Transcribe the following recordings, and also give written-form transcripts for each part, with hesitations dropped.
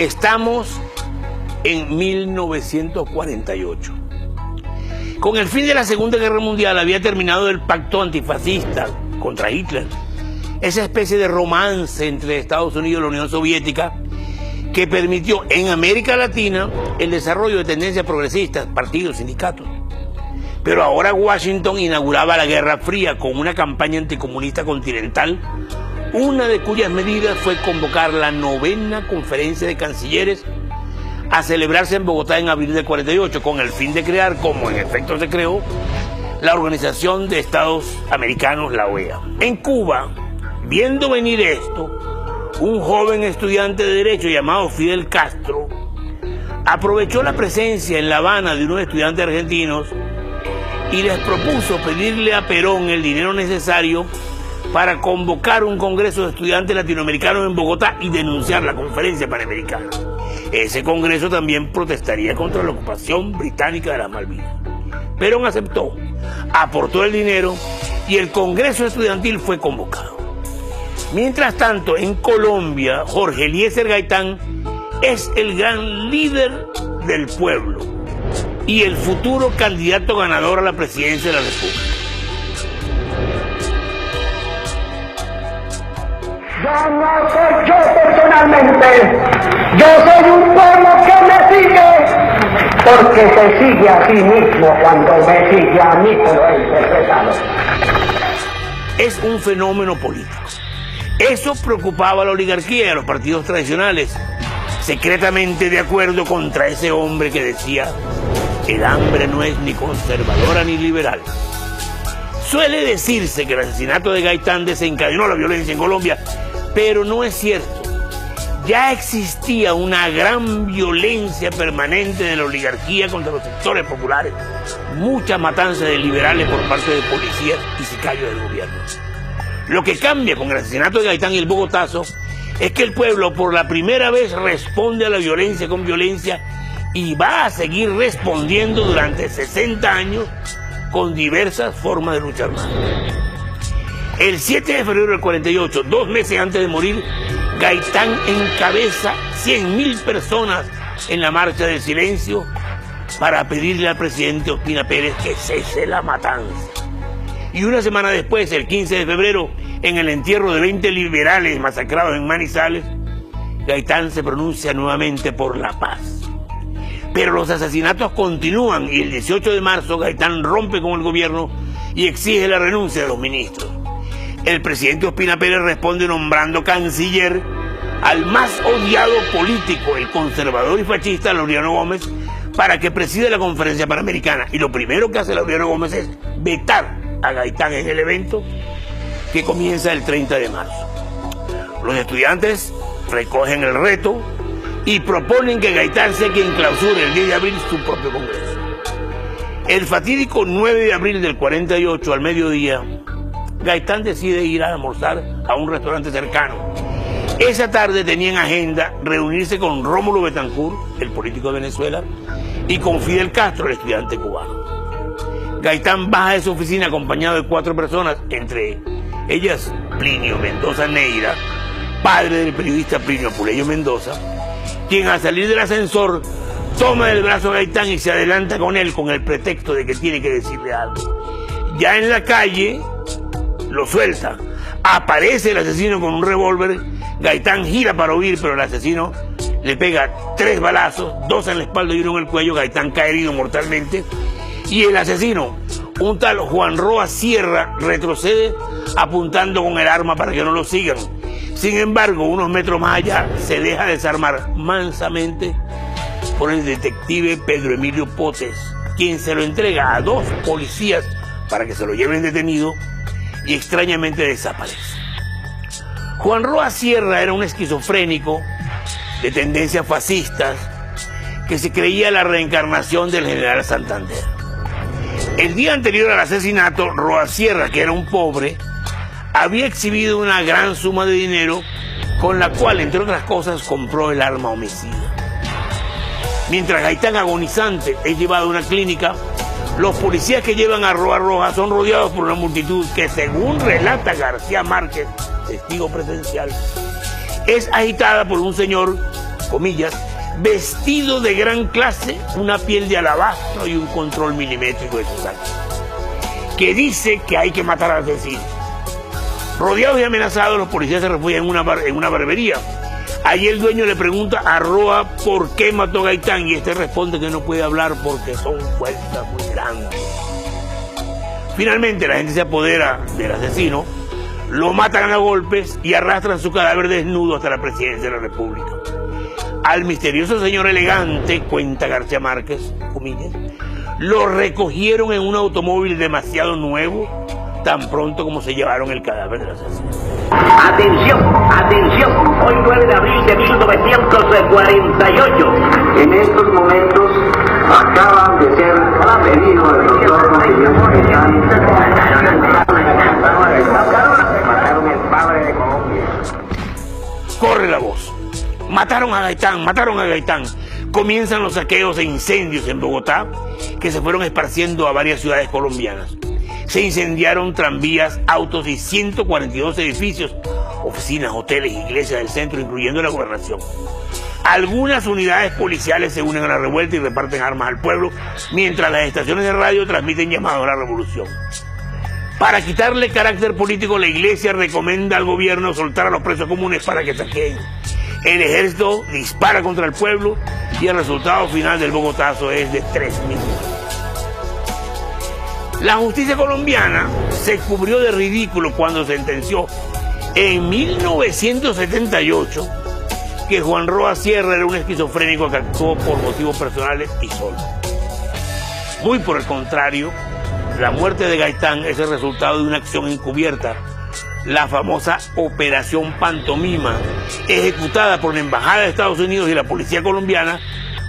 Estamos en 1948. Con el fin de la Segunda Guerra Mundial había terminado el pacto antifascista contra Hitler, esa especie de romance entre Estados Unidos y la Unión Soviética que permitió en América Latina el desarrollo de tendencias progresistas, partidos, sindicatos. Pero ahora Washington inauguraba la Guerra Fría con una campaña anticomunista continental, una de cuyas medidas fue convocar la 9ª Conferencia de Cancilleres a celebrarse en Bogotá en abril del 48, con el fin de crear, como en efecto se creó, la Organización de Estados Americanos, la OEA. En Cuba, viendo venir esto, un joven estudiante de Derecho llamado Fidel Castro aprovechó la presencia en La Habana de unos estudiantes argentinos y les propuso pedirle a Perón el dinero necesario para convocar un congreso de estudiantes latinoamericanos en Bogotá y denunciar la Conferencia Panamericana. Ese congreso también protestaría contra la ocupación británica de las Malvinas. Perón aceptó, aportó el dinero y el congreso estudiantil fue convocado. Mientras tanto, en Colombia, Jorge Eliezer Gaitán es el gran líder del pueblo y el futuro candidato ganador a la presidencia de la República. Yo no soy yo personalmente, yo soy un pueblo que me sigue, porque se sigue a sí mismo cuando me sigue a mí, como he interpretado. Es un fenómeno político. Eso preocupaba a la oligarquía y a los partidos tradicionales, secretamente de acuerdo contra ese hombre que decía: el hambre no es ni conservadora ni liberal. Suele decirse que el asesinato de Gaitán desencadenó la violencia en Colombia, pero no es cierto. Ya existía una gran violencia permanente de la oligarquía contra los sectores populares, muchas matanzas de liberales por parte de policías y sicarios del gobierno. Lo que cambia con el asesinato de Gaitán y el Bogotazo es que el pueblo por la primera vez responde a la violencia con violencia y va a seguir respondiendo durante 60 años con diversas formas de lucha armada. El 7 de febrero del 48, 2 meses antes de morir, Gaitán encabeza 100.000 personas en la Marcha del Silencio para pedirle al presidente Ospina Pérez que cese la matanza. Y una semana después, el 15 de febrero, en el entierro de 20 liberales masacrados en Manizales, Gaitán se pronuncia nuevamente por la paz. Pero los asesinatos continúan y el 18 de marzo Gaitán rompe con el gobierno y exige la renuncia de los ministros. El presidente Ospina Pérez responde nombrando canciller al más odiado político, el conservador y fascista Laureano Gómez, para que presida la Conferencia Panamericana. Y lo primero que hace Laureano Gómez es vetar a Gaitán en el evento que comienza el 30 de marzo. Los estudiantes recogen el reto y proponen que Gaitán sea quien clausure el 10 de abril su propio congreso. El fatídico 9 de abril del 48 al mediodía, Gaitán decide ir a almorzar a un restaurante cercano. Esa tarde tenía en agenda reunirse con Rómulo Betancourt, el político de Venezuela, y con Fidel Castro, el estudiante cubano. Gaitán baja de su oficina acompañado de 4 personas, entre ellas Plinio Mendoza Neira, padre del periodista Plinio Apuleyo Mendoza, quien al salir del ascensor toma del brazo a Gaitán y se adelanta con él con el pretexto de que tiene que decirle algo. Ya en la calle lo suelta, aparece el asesino con un revólver, Gaitán gira para huir, pero el asesino le pega 3 balazos, 2 en la espalda y 1 en el cuello. Gaitán cae herido mortalmente y el asesino, un tal Juan Roa Sierra, retrocede apuntando con el arma para que no lo sigan. Sin embargo, unos metros más allá se deja desarmar mansamente por el detective Pedro Emilio Potes, quien se lo entrega a 2 policías para que se lo lleven detenido y extrañamente desaparece. Juan Roa Sierra era un esquizofrénico de tendencias fascistas que se creía la reencarnación del general Santander. El día anterior al asesinato, Roa Sierra, que era un pobre, había exhibido una gran suma de dinero con la cual, entre otras cosas, compró el arma homicida. Mientras Gaitán, agonizante, es llevado a una clínica, los policías que llevan a Roa Roja son rodeados por una multitud que, según relata García Márquez, testigo presencial, es agitada por un señor comillas, vestido de gran clase, una piel de alabastro y un control milimétrico de sus actos, que dice que hay que matar al asesino. Rodeados y amenazados, los policías se refugian en una barbería. Allí el dueño le pregunta a Roa por qué mató a Gaitán y este responde que no puede hablar porque son fuerzas muy grandes. Finalmente la gente se apodera del asesino, lo matan a golpes y arrastran su cadáver desnudo hasta la presidencia de la República. Al misterioso señor elegante, cuenta García Márquez, comillas, lo recogieron en un automóvil demasiado nuevo, tan pronto como se llevaron el cadáver del asesino. Atención, atención, hoy 9 de abril de 1948. En estos momentos acaban de ser pedidos el doctor mataron el padre de Colombia. Corre la voz. Mataron a Gaitán, mataron a Gaitán. Comienzan los saqueos e incendios en Bogotá, que se fueron esparciendo a varias ciudades colombianas. Se incendiaron tranvías, autos y 142 edificios, oficinas, hoteles, iglesias del centro, incluyendo la gobernación. Algunas unidades policiales se unen a la revuelta y reparten armas al pueblo, mientras las estaciones de radio transmiten llamados a la revolución. Para quitarle carácter político, la iglesia recomienda al gobierno soltar a los presos comunes para que saqueen. El ejército dispara contra el pueblo y el resultado final del Bogotazo es de 3.000 muertos. La justicia colombiana se cubrió de ridículo cuando sentenció en 1978 que Juan Roa Sierra era un esquizofrénico que actuó por motivos personales y solo. Muy por el contrario, la muerte de Gaitán es el resultado de una acción encubierta, la famosa Operación Pantomima, ejecutada por la Embajada de Estados Unidos y la Policía Colombiana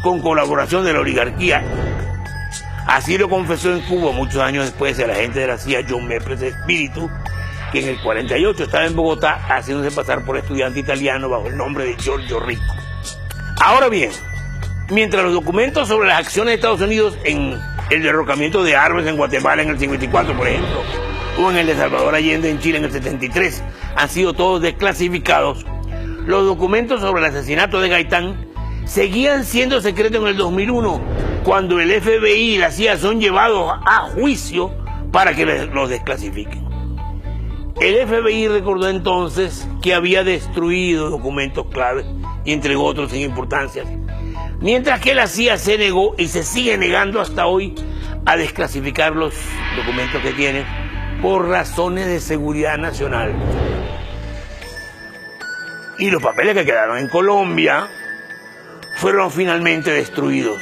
con colaboración de la oligarquía. Así lo confesó en Cuba muchos años después el agente de la CIA John Mepes Espíritu, que en el 48 estaba en Bogotá haciéndose pasar por estudiante italiano bajo el nombre de Giorgio Rico. Ahora bien, mientras los documentos sobre las acciones de Estados Unidos en el derrocamiento de Arbenz en Guatemala en el 54, por ejemplo, o en el de Salvador Allende en Chile en el 73, han sido todos desclasificados, los documentos sobre el asesinato de Gaitán seguían siendo secretos en el 2001, cuando el FBI y la CIA son llevados a juicio para que los desclasifiquen. El FBI recordó entonces que había destruido documentos claves y entregó otros sin importancia, mientras que la CIA se negó y se sigue negando hasta hoy a desclasificar los documentos que tiene por razones de seguridad nacional. Y los papeles que quedaron en Colombia fueron finalmente destruidos.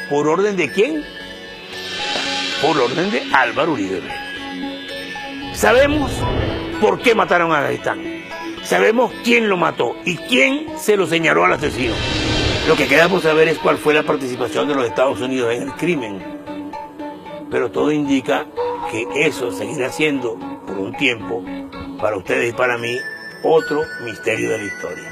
¿Por orden de quién? Por orden de Álvaro Uribe. Sabemos por qué mataron a Gaitán. Sabemos quién lo mató y quién se lo señaló al asesino. Lo que queda por saber es cuál fue la participación de los Estados Unidos en el crimen. Pero todo indica que eso seguirá siendo, por un tiempo, para ustedes y para mí, otro misterio de la historia.